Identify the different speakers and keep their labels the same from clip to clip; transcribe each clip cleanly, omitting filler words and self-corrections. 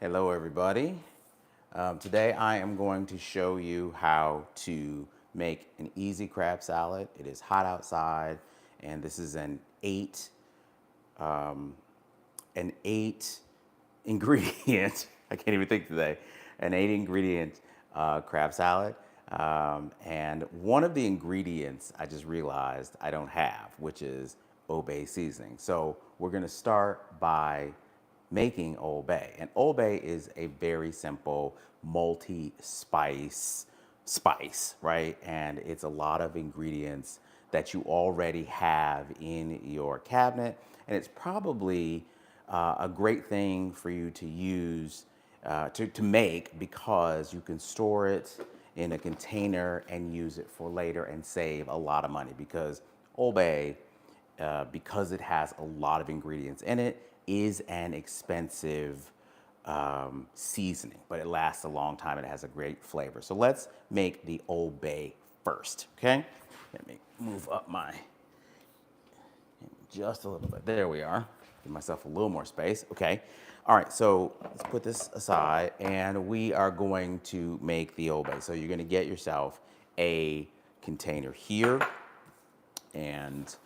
Speaker 1: Hello everybody. Today I am going to show you how to make an easy crab salad. It is hot outside and this is an eight ingredient, I can't even think today, an 8 ingredient crab salad. And one of the ingredients I just realized I don't have, which is Old Bay seasoning. So we're gonna start by making Old Bay. And Old Bay is a very simple multi-spice, right? And it's a lot of ingredients that you already have in your cabinet. And it's probably a great thing for you to use, to make, because you can store it in a container and use it for later and save a lot of money, because Old Bay, because it has a lot of ingredients in it, is an expensive seasoning, but it lasts a long time and it has a great flavor. So let's make the Old Bay first, okay? Let me move up my, just a little bit. There we are. Give myself a little more space. Okay. All right. So let's put this aside and we are going to make the Old Bay. So you're going to get yourself a container here and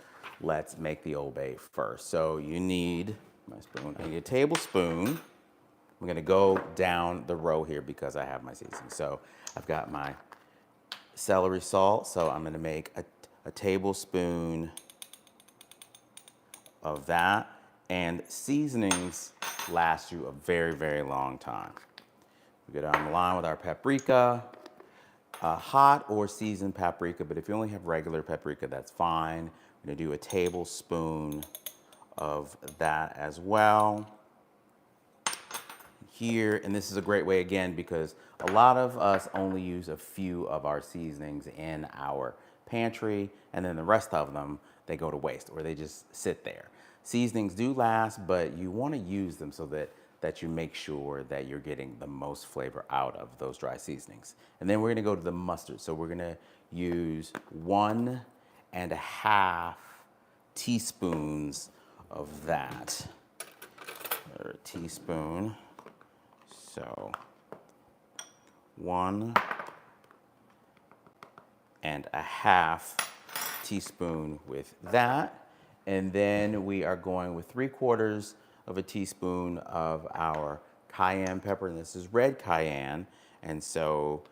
Speaker 1: let's make the Old Bay first. So you need my spoon. I need a tablespoon. I'm going to go down the row here because I have my seasoning. So I've got my celery salt. So I'm going to make a tablespoon of that, and seasonings last you a very, very long time. We go down the line with our paprika, hot or seasoned paprika, but if you only have regular paprika, that's fine. I'm gonna do a tablespoon of that as well here. And this is a great way, again, because a lot of us only use a few of our seasonings in our pantry, and then the rest of them, they go to waste or they just sit there. Seasonings do last, but you want to use them so that you make sure that you're getting the most flavor out of those dry seasonings. And then we're going to go to the mustard. So we're going to use 1.5 teaspoons of that, or a teaspoon. So 1.5 teaspoon with that. And then we are going with 3/4 of a teaspoon of our cayenne pepper, and this is red cayenne. And so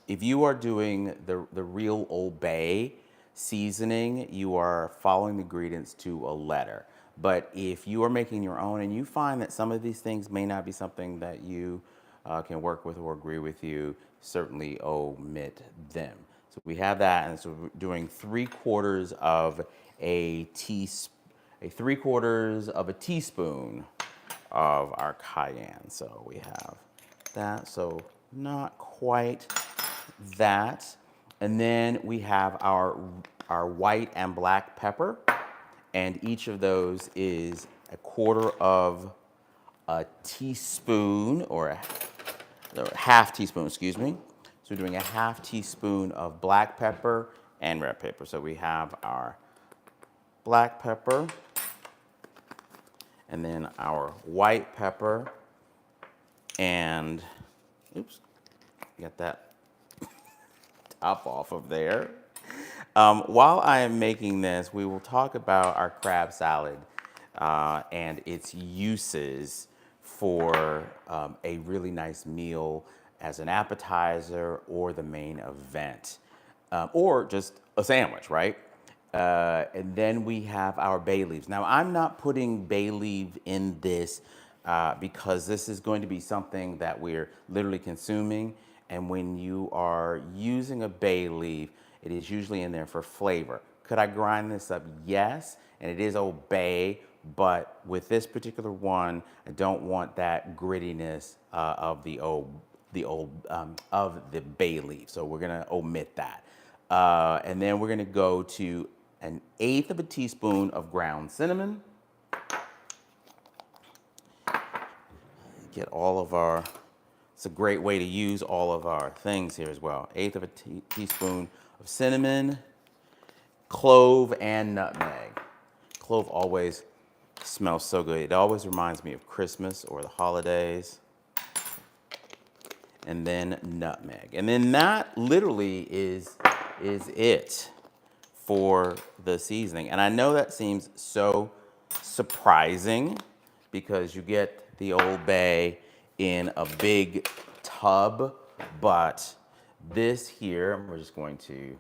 Speaker 1: if you are doing the real Old Bay seasoning, you are following the ingredients to a letter. But if you are making your own and you find that some of these things may not be something that you can work with or agree with, you certainly omit them. So we have that, and so we're doing 3/4 of a 3/4 of a teaspoon of our cayenne. So we have that, so not quite that. And then we have our white and black pepper, and each of those is 1/4 of a teaspoon, or a half teaspoon, excuse me. So we're doing a half teaspoon of black pepper and red pepper. So we have our black pepper and then our white pepper, and oops, get that top off of there. While I am making this, we will talk about our crab salad and its uses for a really nice meal as an appetizer or the main event, or just a sandwich, right? And then we have our bay leaves. Now, I'm not putting bay leaf in this because this is going to be something that we're literally consuming. And when you are using a bay leaf, it is usually in there for flavor. Could I grind this up? Yes, and it is Old Bay, but with this particular one, I don't want that grittiness of the bay leaf. So we're gonna omit that. And then we're gonna go to 1/8 of a teaspoon of ground cinnamon. Get all of our, it's a great way to use all of our things here as well. 1/8 of a teaspoon of cinnamon, clove, and nutmeg. Clove always Smells so good. It always reminds me of Christmas or the holidays. And then nutmeg. And then that literally is it for the seasoning. And I know that seems so surprising because you get the Old Bay in a big tub, but this here, we're just going to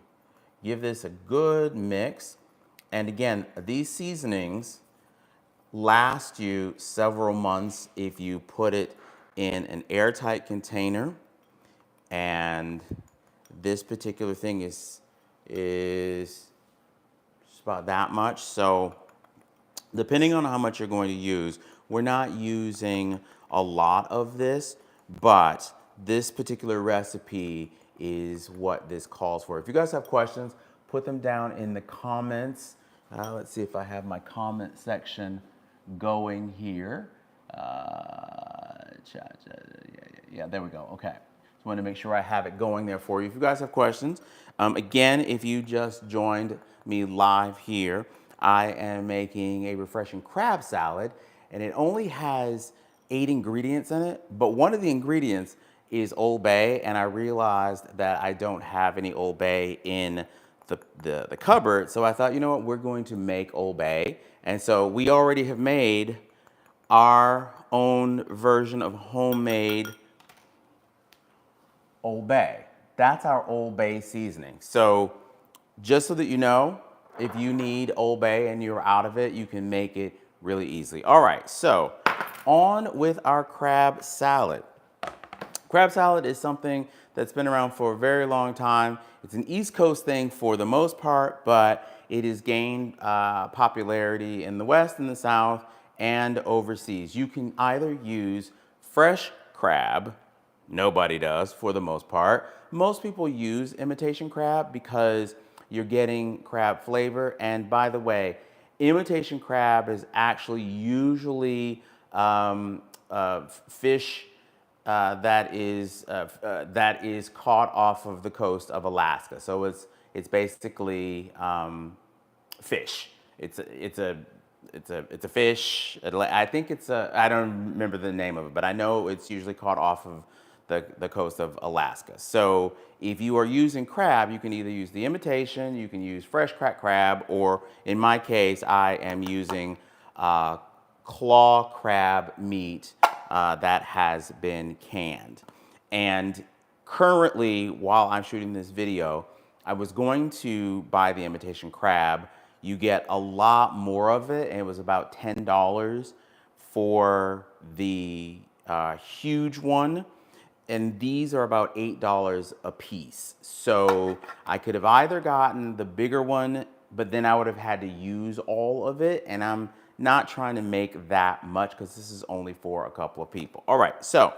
Speaker 1: give this a good mix. And again, these seasonings last you several months if you put it in an airtight container. And this particular thing is just about that much. So depending on how much you're going to use, we're not using a lot of this, but this particular recipe is what this calls for. If you guys have questions, put them down in the comments. Let's see if I have my comment section going here. Yeah, there we go. Okay. Just wanted to make sure I have it going there for you. If you guys have questions, again, if you just joined me live here, I am making a refreshing crab salad, and it only has 8 ingredients in it, but one of the ingredients is Old Bay, and I realized that I don't have any Old Bay in the cupboard, so I thought, you know what, we're going to make Old Bay. And so we already have made our own version of homemade Old Bay. That's our Old Bay seasoning. So just so that you know, if you need Old Bay and you're out of it, you can make it really easily. All right, so on with our crab salad. Crab salad is something that's been around for a very long time. It's an East Coast thing for the most part, but it has gained popularity in the West and the South and overseas. You can either use fresh crab, nobody does for the most part. Most people use imitation crab because you're getting crab flavor. And by the way, imitation crab is actually usually fish that is caught off of the coast of Alaska. So it's basically fish. It's a fish. I think I don't remember the name of it, but I know it's usually caught off of the coast of Alaska. So if you are using crab, you can either use the imitation, you can use fresh cracked crab, or in my case, I am using claw crab meat that has been canned. And currently, while I'm shooting this video, I was going to buy the imitation crab. You get a lot more of it, and it was about $10 for the huge one. And these are about $8 a piece. So I could have either gotten the bigger one, but then I would have had to use all of it. And I'm not trying to make that much because this is only for a couple of people. All right, so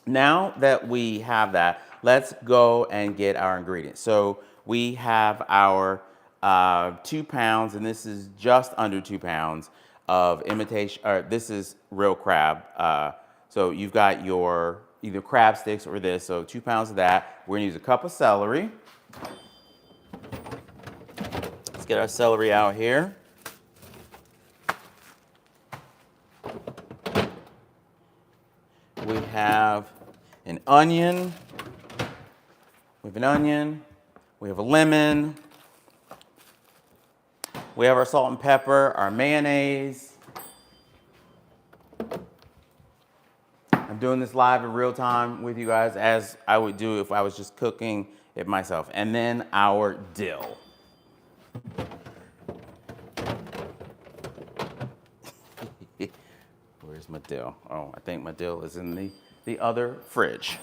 Speaker 1: now that we have that, let's go and get our ingredients. So we have our 2 pounds, and this is just under 2 pounds of imitation, or this is real crab. So you've got your either crab sticks or this, so 2 pounds of that. We're gonna use a cup of celery. Let's get our celery out here. We have an onion. We have an onion. We have a lemon. We have our salt and pepper, our mayonnaise. I'm doing this live in real time with you guys as I would do if I was just cooking it myself. And then our dill. Where's my dill? Oh, I think my dill is in the other fridge.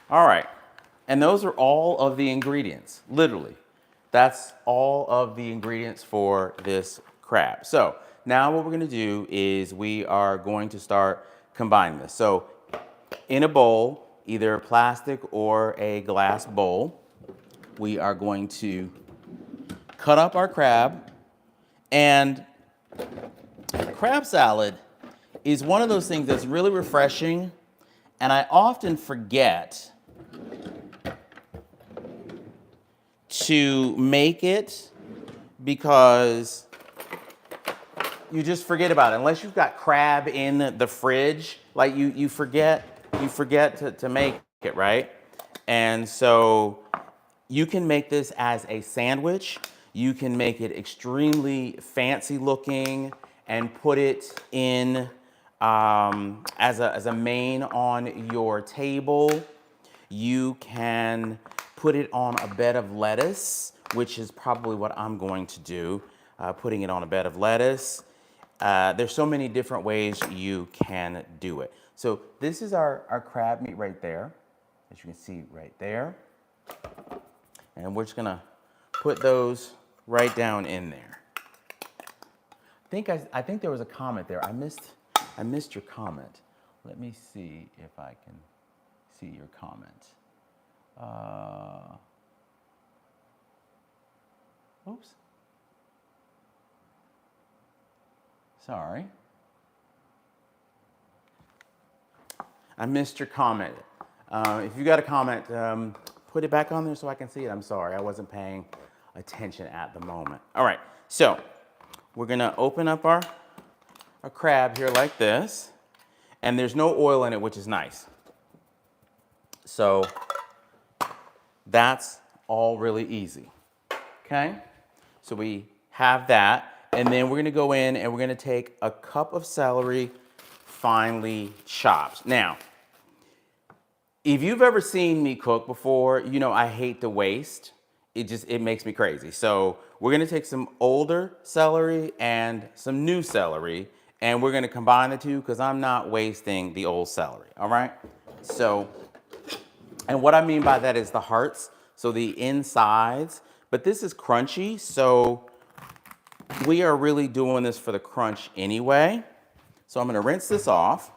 Speaker 1: All right, and those are all of the ingredients, literally. That's all of the ingredients for this crab. So now what we're gonna do is we are going to start combining this. So in a bowl, either a plastic or a glass bowl, we are going to cut up our crab. And crab salad is one of those things that's really refreshing, and I often forget to make it because you just forget about it. Unless you've got crab in the fridge, like you forget to make it, right? And so you can make this as a sandwich. You can make it extremely fancy looking and put it in as a main on your table. You can put it on a bed of lettuce, which is probably what I'm going to do, putting it on a bed of lettuce. There's so many different ways you can do it. So this is our crab meat right there, as you can see right there. And we're just gonna put those right down in there. I think there was a comment there. I missed your comment. Let me see if I can see your comment. Oops. Sorry. I missed your comment. If you got a comment, put it back on there so I can see it. I'm sorry, I wasn't paying attention at the moment. All right, so we're gonna open up our crab here like this, and there's no oil in it, which is nice. So that's all really easy, okay? So we have that, and then we're gonna go in and we're gonna take a cup of celery finely chopped. Now, if you've ever seen me cook before, you know I hate to waste. It makes me crazy. So we're gonna take some older celery and some new celery, and we're gonna combine the two because I'm not wasting the old celery, all right? So, and what I mean by that is the hearts, so the insides, but this is crunchy, so we are really doing this for the crunch anyway. So I'm gonna rinse this off.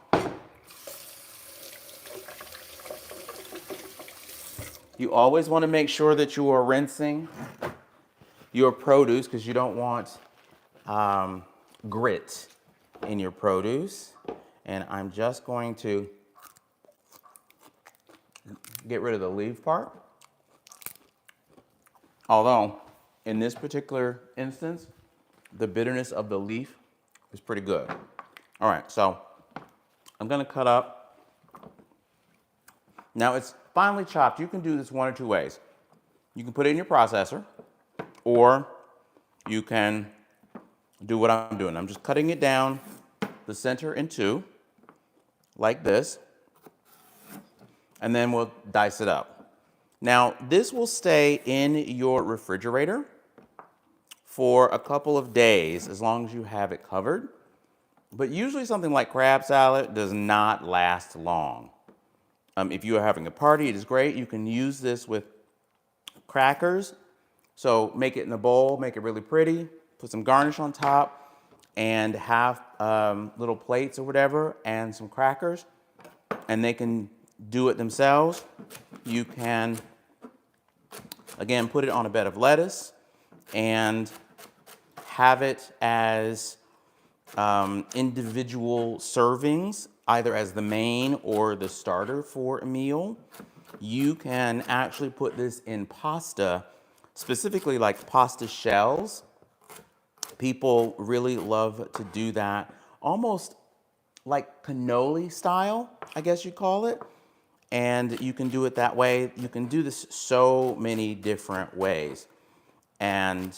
Speaker 1: You always want to make sure that you are rinsing your produce because you don't want grit in your produce. And I'm just going to get rid of the leaf part. Although, in this particular instance, the bitterness of the leaf is pretty good. All right, so I'm gonna cut up. Now it's finely chopped. You can do this one or two ways. You can put it in your processor, or you can do what I'm doing. I'm just cutting it down the center in two, like this, and then we'll dice it up. Now, this will stay in your refrigerator for a couple of days as long as you have it covered. But usually something like crab salad does not last long. If you are having a party, it is great. You can use this with crackers. So make it in a bowl, make it really pretty, put some garnish on top, and have little plates or whatever, and some crackers, and they can do it themselves. You can, again, put it on a bed of lettuce and have it as individual servings, either as the main or the starter for a meal. You can actually put this in pasta, specifically like pasta shells. People really love to do that, almost like cannoli style, I guess you call it. And you can do it that way. You can do this so many different ways. And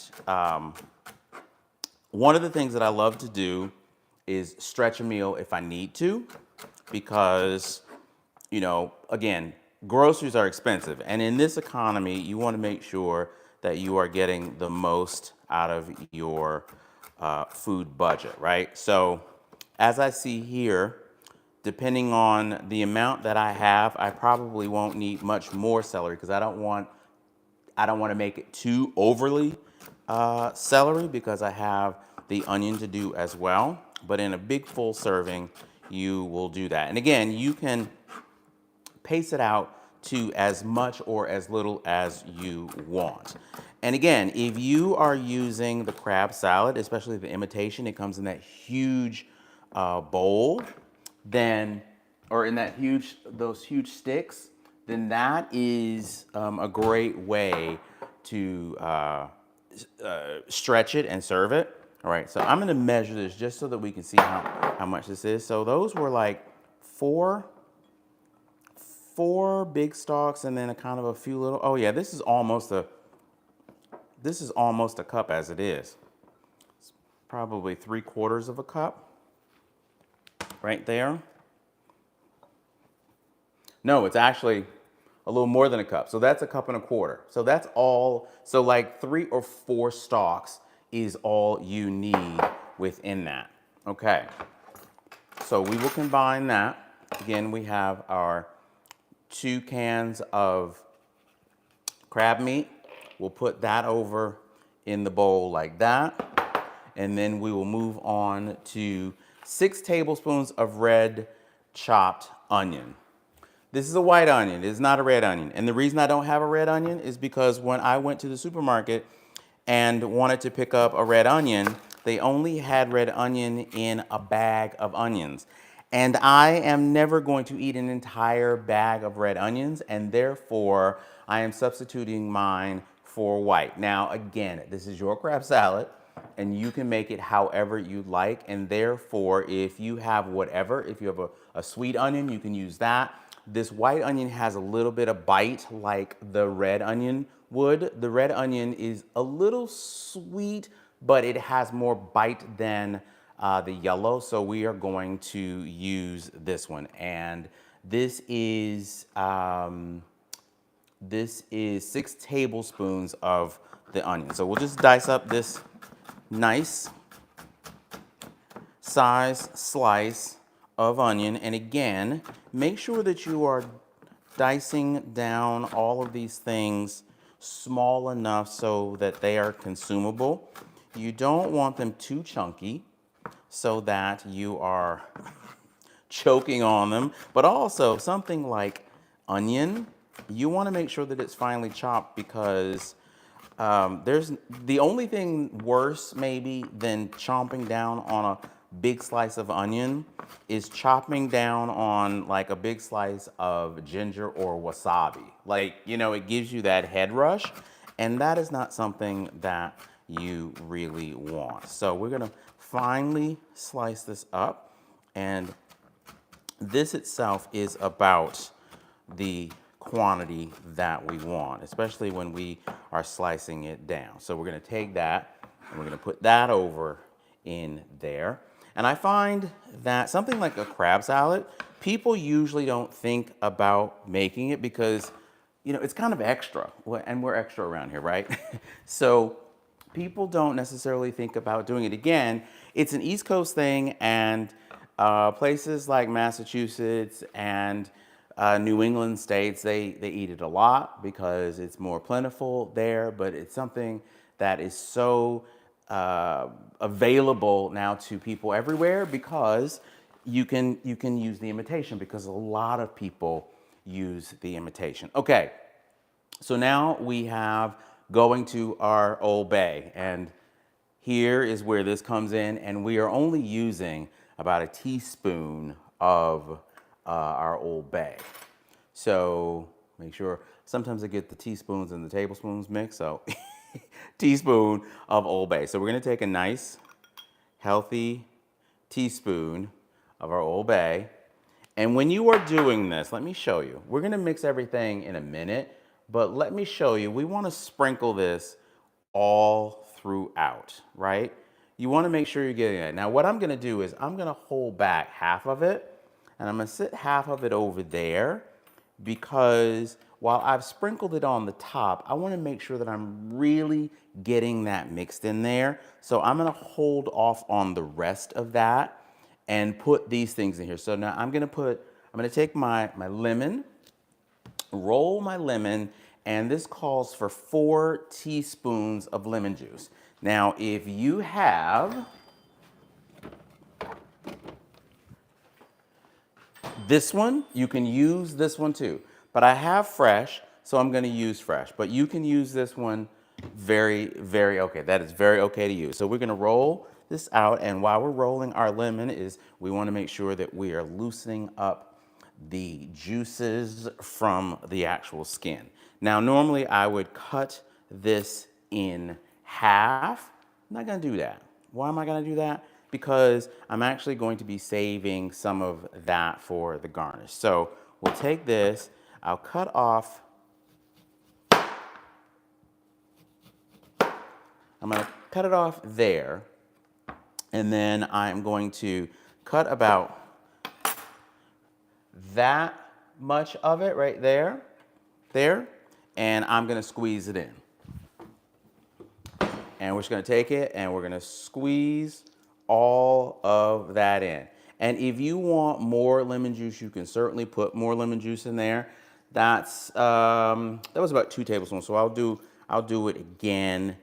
Speaker 1: one of the things that I love to do is stretch a meal if I need to, because, you know, again, groceries are expensive. And in this economy, you want to make sure that you are getting the most out of your food budget, right? So as I see here, depending on the amount that I have, I probably won't need much more celery because I don't want to make it too overly celery because I have the onion to do as well. But in a big full serving, you will do that. And again, you can pace it out to as much or as little as you want. And again, if you are using the crab salad, especially the imitation, it comes in that huge bowl, then, or in that those huge sticks, then that is a great way to stretch it and serve it. All right, so I'm gonna measure this just so that we can see how much this is. So those were like four big stalks and then a kind of a few little, oh yeah, this is almost a cup as it is. It's probably 3/4 of a cup right there. No, it's actually a little more than a cup. So that's a cup and a quarter. So that's all, so like 3 or 4 stalks is all you need within that. Okay, so we will combine that. Again, we have our 2 cans of crab meat. We'll put that over in the bowl like that. And then we will move on to 6 tablespoons of red chopped onion. This is a white onion, it is not a red onion. And the reason I don't have a red onion is because when I went to the supermarket and wanted to pick up a red onion, they only had red onion in a bag of onions. And I am never going to eat an entire bag of red onions, and therefore I am substituting mine for white. Now, again, this is your crab salad, and you can make it however you'd like. And therefore, if you have whatever, if you have a sweet onion, you can use that. This white onion has a little bit of bite like the red onion would. The red onion is a little sweet, but it has more bite than the yellow. So we are going to use this one. And this is 6 tablespoons of the onion. So we'll just dice up this nice size slice of onion. And again, make sure that you are dicing down all of these things small enough so that they are consumable. You don't want them too chunky so that you are choking on them, but also something like onion, you want to make sure that it's finely chopped because there's the only thing worse maybe than chomping down on a big slice of onion is chopping down on like a big slice of ginger or wasabi. Like, you know, it gives you that head rush, and that is not something that you really want. So we're gonna finely slice this up, and this itself is about the quantity that we want, especially when we are slicing it down. So we're gonna take that and we're gonna put that over in there. And I find that something like a crab salad, people usually don't think about making it because, you know, it's kind of extra, and we're extra around here, right? So people don't necessarily think about doing it. Again, it's an East Coast thing, and places like Massachusetts and New England states, they eat it a lot because it's more plentiful there, but it's something that is so available now to people everywhere because you can use the imitation, because a lot of people use the imitation. Okay, so now we have going to our Old Bay, and here is where this comes in, and we are only using about a teaspoon of our Old Bay. So make sure, sometimes I get the teaspoons and the tablespoons mixed, so teaspoon of Old Bay. So we're gonna take a nice, healthy teaspoon of our Old Bay. And when you are doing this, let me show you. We're gonna mix everything in a minute, but let me show you, we wanna sprinkle this all throughout, right? You wanna make sure you're getting it. Now what I'm gonna do is I'm gonna hold back half of it, and I'm gonna sit half of it over there, because while I've sprinkled it on the top, I wanna make sure that I'm really getting that mixed in there. So I'm gonna hold off on the rest of that and put these things in here. So now I'm gonna take my lemon, roll my lemon, and this calls for 4 teaspoons of lemon juice. Now, if you have this one, you can use this one too. But I have fresh, so I'm gonna use fresh. But you can use this one very, very okay. That is very okay to use. So we're gonna roll this out, and while we're rolling our lemon we wanna make sure that we are loosening up the juices from the actual skin. Now, normally I would cut this in half. I'm not gonna do that. Why am I gonna do that? Because I'm actually going to be saving some of that for the garnish. So we'll take this, I'll cut off, I'm gonna cut it off there, and then I'm going to cut about that much of it right there, and I'm gonna squeeze it in. And we're just gonna take it and we're gonna squeeze all of that in. And if you want more lemon juice, you can certainly put more lemon juice in there. That was about 2 tablespoons. So I'll do it again,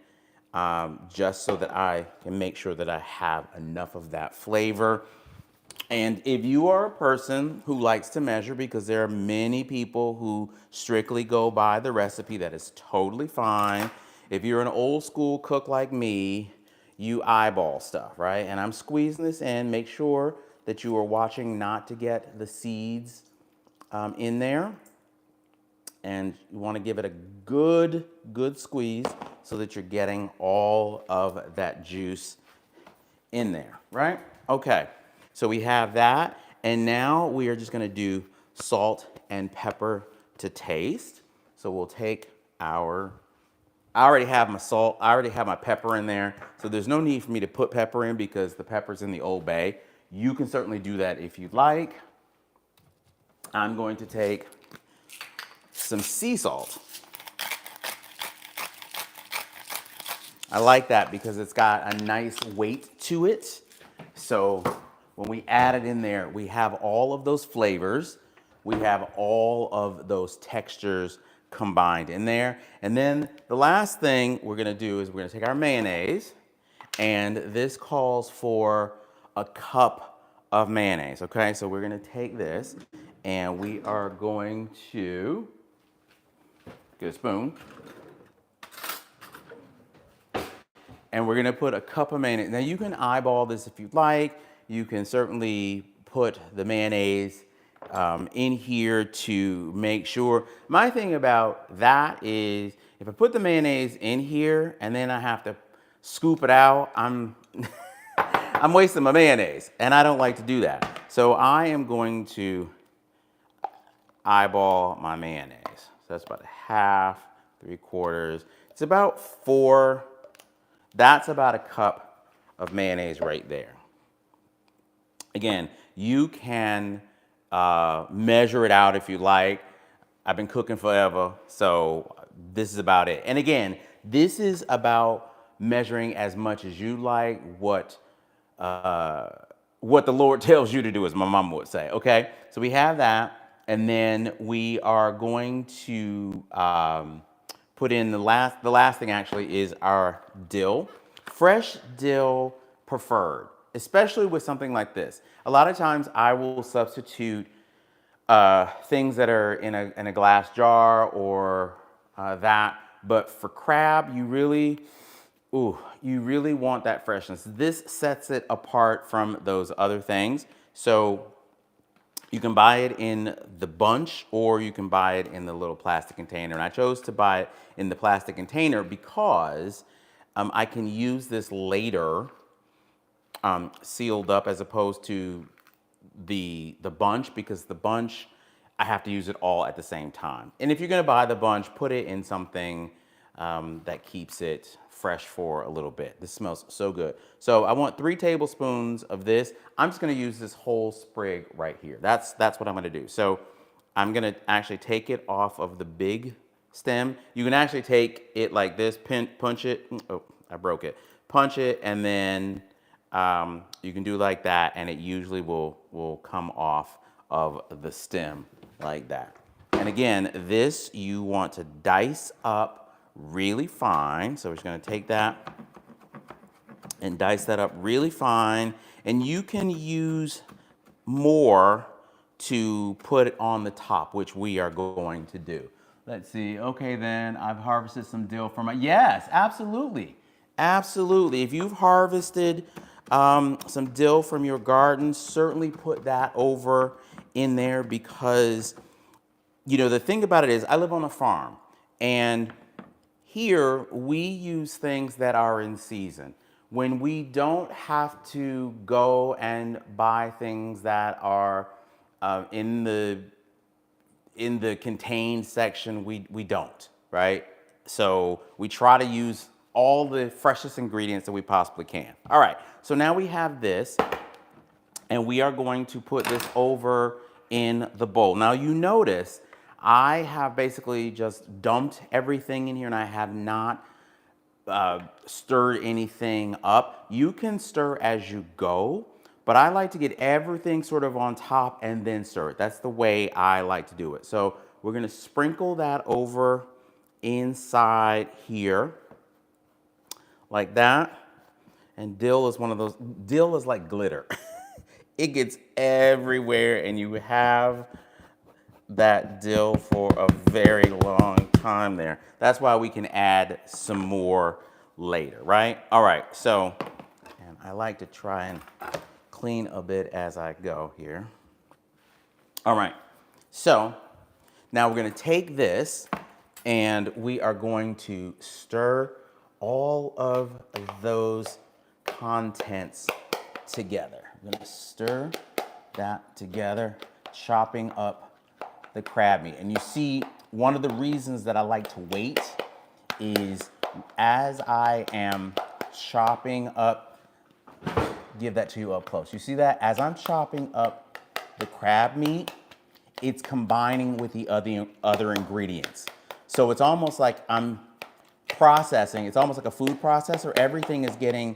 Speaker 1: just so that I can make sure that I have enough of that flavor. And if you are a person who likes to measure, because there are many people who strictly go by the recipe, that is totally fine. If you're an old school cook like me, you eyeball stuff, right? And I'm squeezing this in. Make sure that you are watching not to get the seeds in there. And you want to give it a good squeeze so that you're getting all of that juice in there, right? Okay, so we have that. And now we are just going to do salt and pepper to taste. So we'll take our, I already have my salt, I already have my pepper in there. So there's no need for me to put pepper in because the pepper's in the Old Bay. You can certainly do that if you'd like. I'm going to take some sea salt. I like that because it's got a nice weight to it. So when we add it in there, we have all of those flavors. We have all of those textures combined in there. And then the last thing we're gonna do is we're gonna take our mayonnaise, and this calls for a cup of mayonnaise, okay? So we're gonna take this and we are going to get a spoon. And we're gonna put a cup of mayonnaise. Now you can eyeball this if you'd like. You can certainly put the mayonnaise in here to make sure. My thing about that is if I put the mayonnaise in here and then I have to scoop it out, I'm wasting my mayonnaise, and I don't like to do that. So I am going to eyeball my mayonnaise. So that's about a half, 3/4. It's about 4. That's about a cup of mayonnaise right there. Again, you can measure it out if you like. I've been cooking forever, so this is about it. And again, this is about measuring as much as you like, what the Lord tells you to do, as my mom would say, okay? So we have that, and then we are going to put in the last thing actually is our dill. Fresh dill preferred, especially with something like this. A lot of times I will substitute things that are in a glass jar or that, but for crab, you really want that freshness. This sets it apart from those other things. So you can buy it in the bunch or you can buy it in the little plastic container. And I chose to buy it in the plastic container because I can use this later sealed up as opposed to the bunch, because the bunch, I have to use it all at the same time. And if you're gonna buy the bunch, put it in something that keeps it fresh for a little bit. This smells so good. So I want 3 tablespoons of this. I'm just gonna use this whole sprig right here. That's what I'm gonna do. So I'm gonna actually take it off of the big stem. You can actually take it like this, punch it. Oh, I broke it. Punch it, and then you can do like that, and it usually will come off of the stem like that. And again, this you want to dice up really fine. So we're just gonna take that and dice that up really fine. And you can use more to put it on the top, which we are going to do. Let's see, okay then, I've harvested some dill from my, yes, absolutely. Absolutely, if you've harvested some dill from your garden, certainly put that over in there, because, you know, the thing about it is I live on a farm, and Here, we use things that are in season. When we don't have to go and buy things that are in the contained section, we don't, right? So we try to use all the freshest ingredients that we possibly can. All right, so now we have this, and we are going to put this over in the bowl. Now you notice I have basically just dumped everything in here, and I have not stirred anything up. You can stir as you go, but I like to get everything sort of on top and then stir it. That's the way I like to do it. So we're gonna sprinkle that over inside here like that. And dill is one of those, dill is like glitter. It gets everywhere, and you have that dill for a very long time there. That's why we can add some more later, right? All right, so, and I like to try and clean a bit as I go here. All right, so now we're gonna take this and we are going to stir all of those contents together. I'm gonna stir that together, chopping up the crab meat. And you see, one of the reasons that I like to wait is as I am chopping up, give that to you up close. You see that? As I'm chopping up the crab meat, it's combining with the other ingredients. So it's almost like I'm processing, it's almost like a food processor. Everything is getting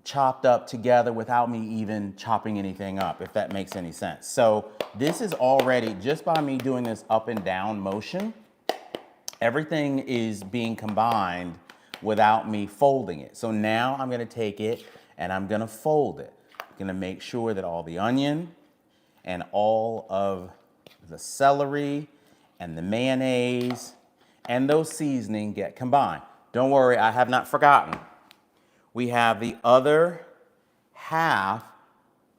Speaker 1: chopped up together without me even chopping anything up, if that makes any sense. So this is already, just by me doing this up and down motion, everything is being combined without me folding it. So now I'm gonna take it and I'm gonna fold it. I'm gonna make sure that all the onion and all of the celery and the mayonnaise and those seasoning get combined. Don't worry, I have not forgotten. We have the other half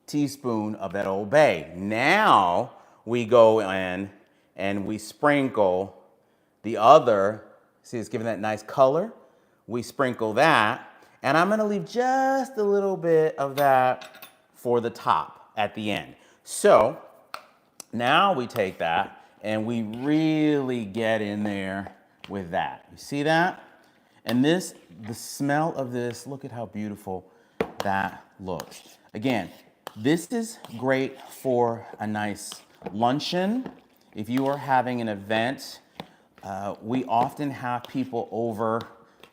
Speaker 1: teaspoon of that Old Bay. Now we go in and we sprinkle the other, see it's giving that nice color. We sprinkle that, and I'm gonna leave just a little bit of that for the top at the end. So now we take that and we really get in there with that. You see that? And this, the smell of this, look at how beautiful that looks. Again, this is great for a nice luncheon. If you are having an event, we often have people over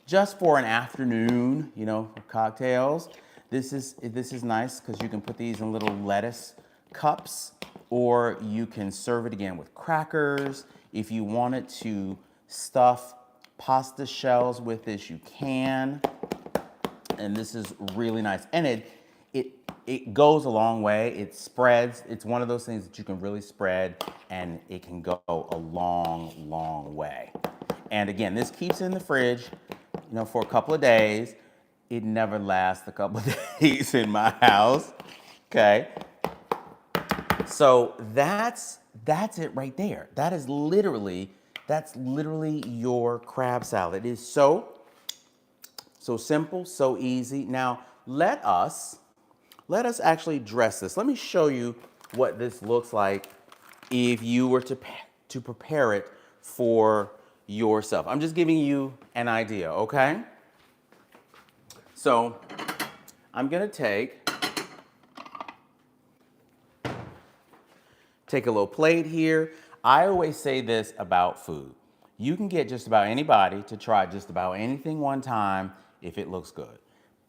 Speaker 1: just for an afternoon, you know, for cocktails. This is nice because you can put these in little lettuce cups, or you can serve it again with crackers. If you wanted to stuff pasta shells with this, you can. And this is really nice. And it goes a long way. It spreads. It's one of those things that you can really spread, and it can go a long, long way. And again, this keeps in the fridge, you know, for a couple of days. It never lasts a couple of days in my house. Okay. So that's it right there. That's literally your crab salad. It is so simple, so easy. Now let us actually dress this. Let me show you what this looks like if you were to prepare it for yourself. I'm just giving you an idea, okay? So I'm gonna take a little plate here. I always say this about food. You can get just about anybody to try just about anything one time if it looks good.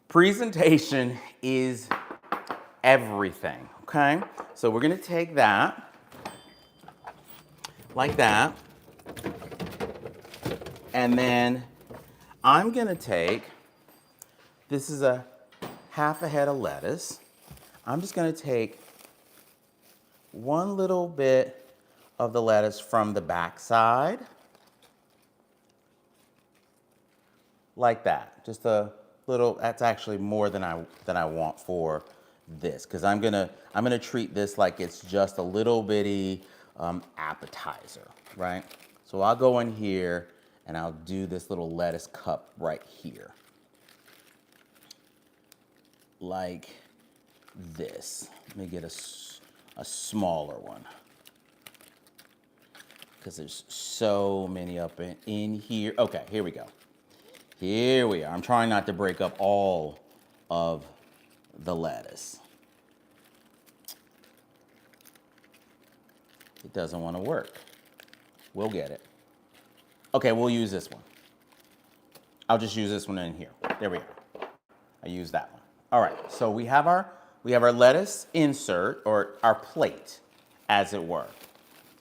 Speaker 1: Presentation is everything, okay? So we're gonna take that, like that, and then I'm gonna take, this is a half a head of lettuce. I'm just gonna take one little bit of the lettuce from the back side, like that. Just a little, that's actually more than I want for this, because I'm gonna treat this like it's just a little bitty appetizer, right? So I'll go in here and I'll do this little lettuce cup right here. Like this. Let me get a smaller one, because there's so many up in here. Okay, here we go. Here we are. I'm trying not to break up all of the lettuce. It doesn't want to work. We'll get it. Okay, we'll use this one. I'll just use this one in here. There we go. I used that one. All right, so we have our lettuce insert, or our plate, as it were.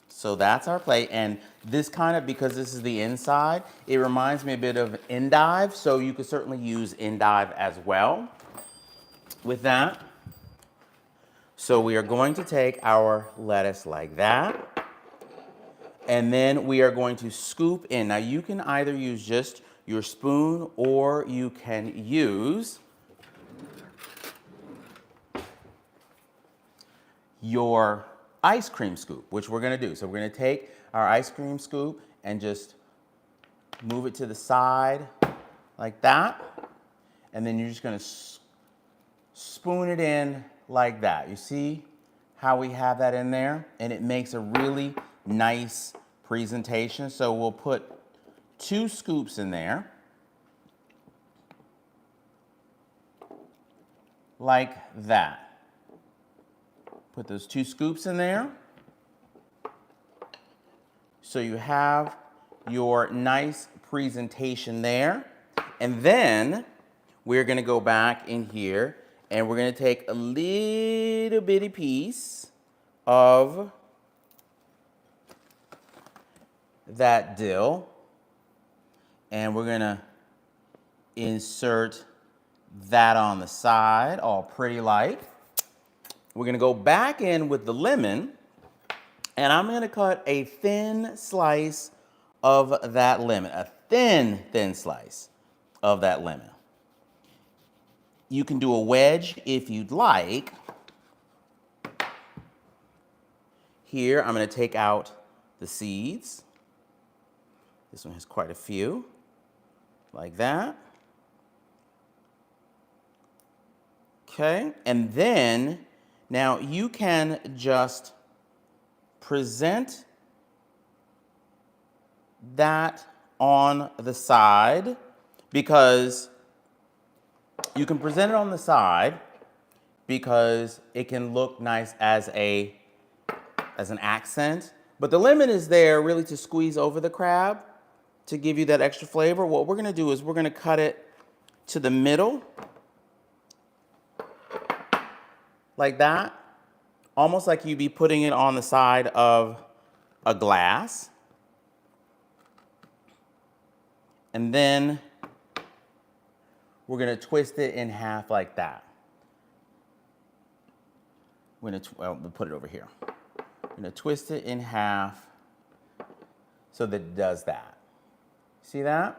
Speaker 1: So that's our plate, and this kind of, because this is the inside, it reminds me a bit of endive, so you could certainly use endive as well with that. So we are going to take our lettuce like that, and then we are going to scoop in. Now you can either use just your spoon, or you can use your ice cream scoop, which we're gonna do. So we're gonna take our ice cream scoop and just move it to the side like that. And then you're just gonna spoon it in like that. You see how we have that in there? And it makes a really nice presentation. So we'll put 2 scoops in there, like that. Put those 2 scoops in there. So you have your nice presentation there. And then we're gonna go back in here and we're gonna take a little bitty piece of that dill, and we're gonna insert that on the side, all pretty like. We're gonna go back in with the lemon, and I'm gonna cut a thin slice of that lemon, a thin slice of that lemon. You can do a wedge if you'd like. Here, I'm gonna take out the seeds. This one has quite a few, like that. Okay, and then, now you can just present that on the side, because you can present it on the side because it can look nice as an accent. But the lemon is there really to squeeze over the crab to give you that extra flavor. What we're gonna do is we're gonna cut it to the middle, like that, almost like you'd be putting it on the side of a glass. And then we're gonna twist it in half like that. We'll put it over here. We're gonna twist it in half so that it does that. See that?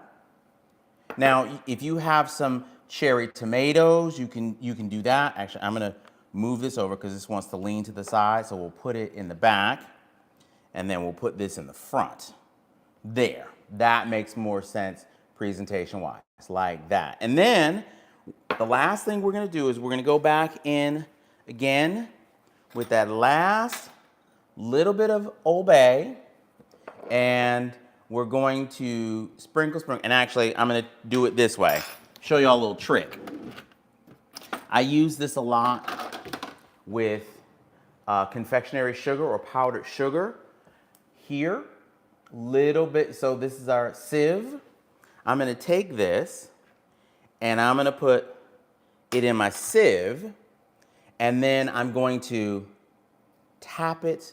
Speaker 1: Now, if you have some cherry tomatoes, you can do that. Actually, I'm gonna move this over because this wants to lean to the side, so we'll put it in the back, and then we'll put this in the front. There, that makes more sense presentation-wise, like that. And then, the last thing we're gonna do is we're gonna go back in again with that last little bit of Old Bay, and we're going to sprinkle, and actually, I'm gonna do it this way. Show y'all a little trick. I use this a lot with confectionery sugar or powdered sugar. Here, little bit, so this is our sieve. I'm gonna take this and I'm gonna put it in my sieve, and then I'm going to tap it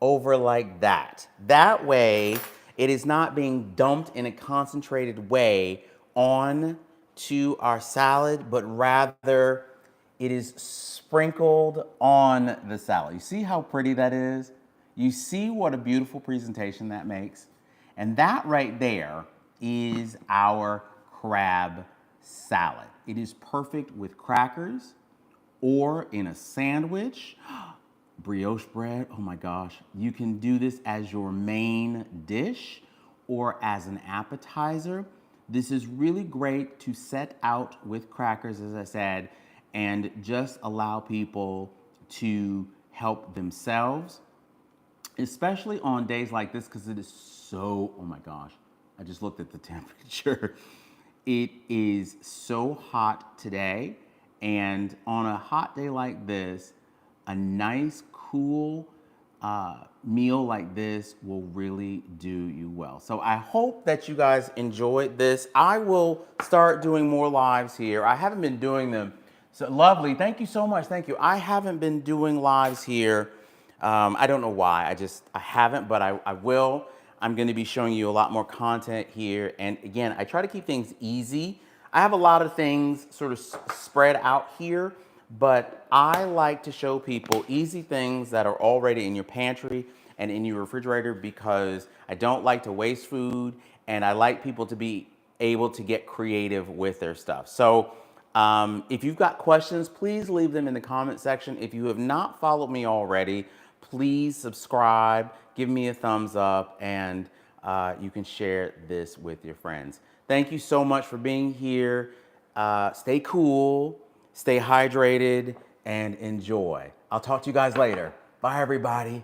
Speaker 1: over like that. That way, it is not being dumped in a concentrated way on to our salad, but rather it is sprinkled on the salad. You see how pretty that is? You see what a beautiful presentation that makes? And that right there is our crab salad. It is perfect with crackers or in a sandwich. Brioche bread, oh my gosh. You can do this as your main dish, or as an appetizer. This is really great to set out with crackers, as I said, and just allow people to help themselves, especially on days like this, because it is so, oh my gosh, I just looked at the temperature. It is so hot today, and on a hot day like this, a nice cool meal like this will really do you well. So I hope that you guys enjoyed this. I will start doing more lives here. I haven't been doing them. So lovely, thank you so much, thank you. I haven't been doing lives here. I don't know why, I haven't, but I will. I'm gonna be showing you a lot more content here. And again, I try to keep things easy. I have a lot of things sort of spread out here, but I like to show people easy things that are already in your pantry and in your refrigerator, because I don't like to waste food, and I like people to be able to get creative with their stuff. So if you've got questions, please leave them in the comment section. If you have not followed me already, please subscribe, give me a thumbs up, and you can share this with your friends. Thank you so much for being here. Stay cool, stay hydrated, and enjoy. I'll talk to you guys later. Bye, everybody.